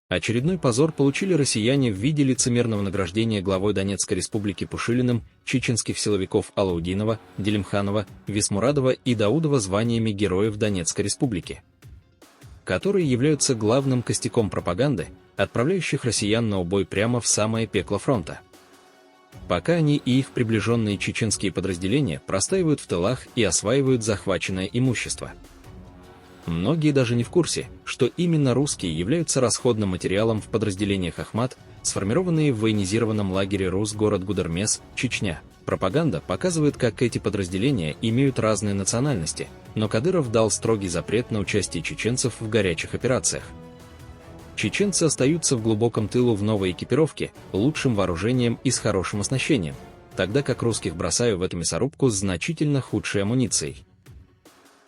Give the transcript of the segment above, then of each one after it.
Очередной позор получили россияне в виде лицемерного награждения главой Донецкой республики Пушилиным чеченских силовиков Алаудинова, Делимханова, Висмурадова и Даудова званиями Героев Донецкой республики, которые являются главным костяком пропаганды, отправляющих россиян на убой прямо в самое пекло фронта. Пока они и их приближенные чеченские подразделения простаивают в тылах и осваивают захваченное имущество. Многие даже не в курсе, что именно русские являются расходным материалом в подразделениях Ахмат, сформированные в военизированном лагере Рус город Гудермес, Чечня. Пропаганда показывает, как эти подразделения имеют разные национальности, но Кадыров дал строгий запрет на участие чеченцев в горячих операциях. Чеченцы остаются в глубоком тылу в новой экипировке, лучшим вооружением и с хорошим оснащением, тогда как русских бросаю в эту мясорубку с значительно худшей амуницией.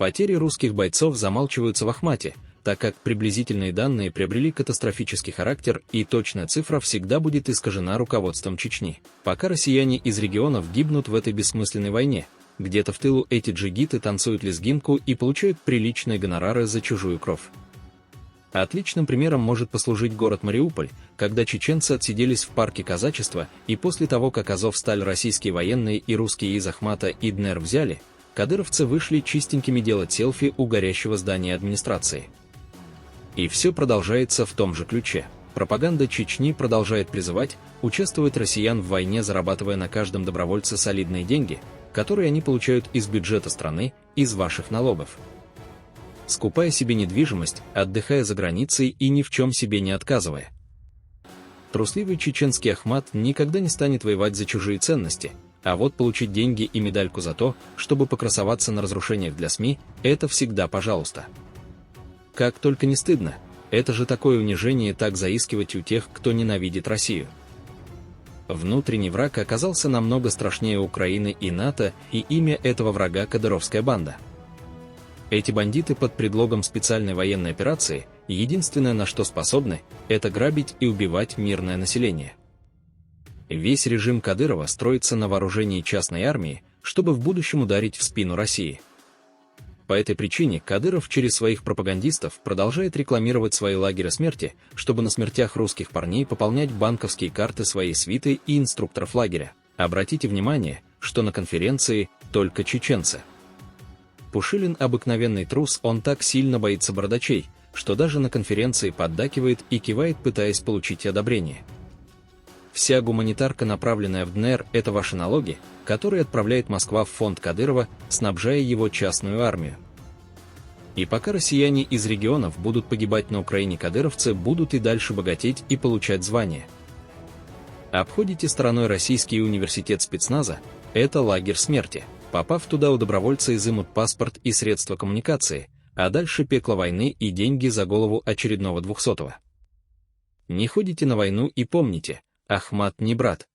Потери русских бойцов замалчиваются в Ахмате, так как приблизительные данные приобрели катастрофический характер и точная цифра всегда будет искажена руководством Чечни. Пока россияне из регионов гибнут в этой бессмысленной войне, где-то в тылу эти джигиты танцуют лезгинку и получают приличные гонорары за чужую кровь. Отличным примером может послужить город Мариуполь, когда чеченцы отсиделись в парке казачества, и после того, как Азовсталь российские военные и русские из Ахмата и ДНР взяли, кадыровцы вышли чистенькими делать селфи у горящего здания администрации. И все продолжается в том же ключе. Пропаганда Чечни продолжает призывать участвовать россиян в войне, зарабатывая на каждом добровольце солидные деньги, которые они получают из бюджета страны, из ваших налогов. Скупая себе недвижимость, отдыхая за границей и ни в чем себе не отказывая. Трусливый чеченский Ахмат никогда не станет воевать за чужие ценности, а вот получить деньги и медальку за то, чтобы покрасоваться на разрушениях для СМИ, это всегда пожалуйста. Как только не стыдно, это же такое унижение так заискивать у тех, кто ненавидит Россию. Внутренний враг оказался намного страшнее Украины и НАТО, и имя этого врага — кадыровская банда. Эти бандиты под предлогом специальной военной операции единственное, на что способны, это грабить и убивать мирное население. Весь режим Кадырова строится на вооружении частной армии, чтобы в будущем ударить в спину России. По этой причине Кадыров через своих пропагандистов продолжает рекламировать свои лагеря смерти, чтобы на смертях русских парней пополнять банковские карты своей свиты и инструкторов лагеря. Обратите внимание, что на конференции только чеченцы. Пушилин обыкновенный трус, он так сильно боится бородачей, что даже на конференции поддакивает и кивает, пытаясь получить одобрение. Вся гуманитарка, направленная в ДНР, это ваши налоги, которые отправляет Москва в фонд Кадырова, снабжая его частную армию. И пока россияне из регионов будут погибать на Украине, кадыровцы будут и дальше богатеть и получать звания. Обходите стороной российский университет спецназа, это лагерь смерти. Попав туда, у добровольца изымут паспорт и средства коммуникации, а дальше пекло войны и деньги за голову очередного 200-го. Не ходите на войну и помните, Ахмат не брат.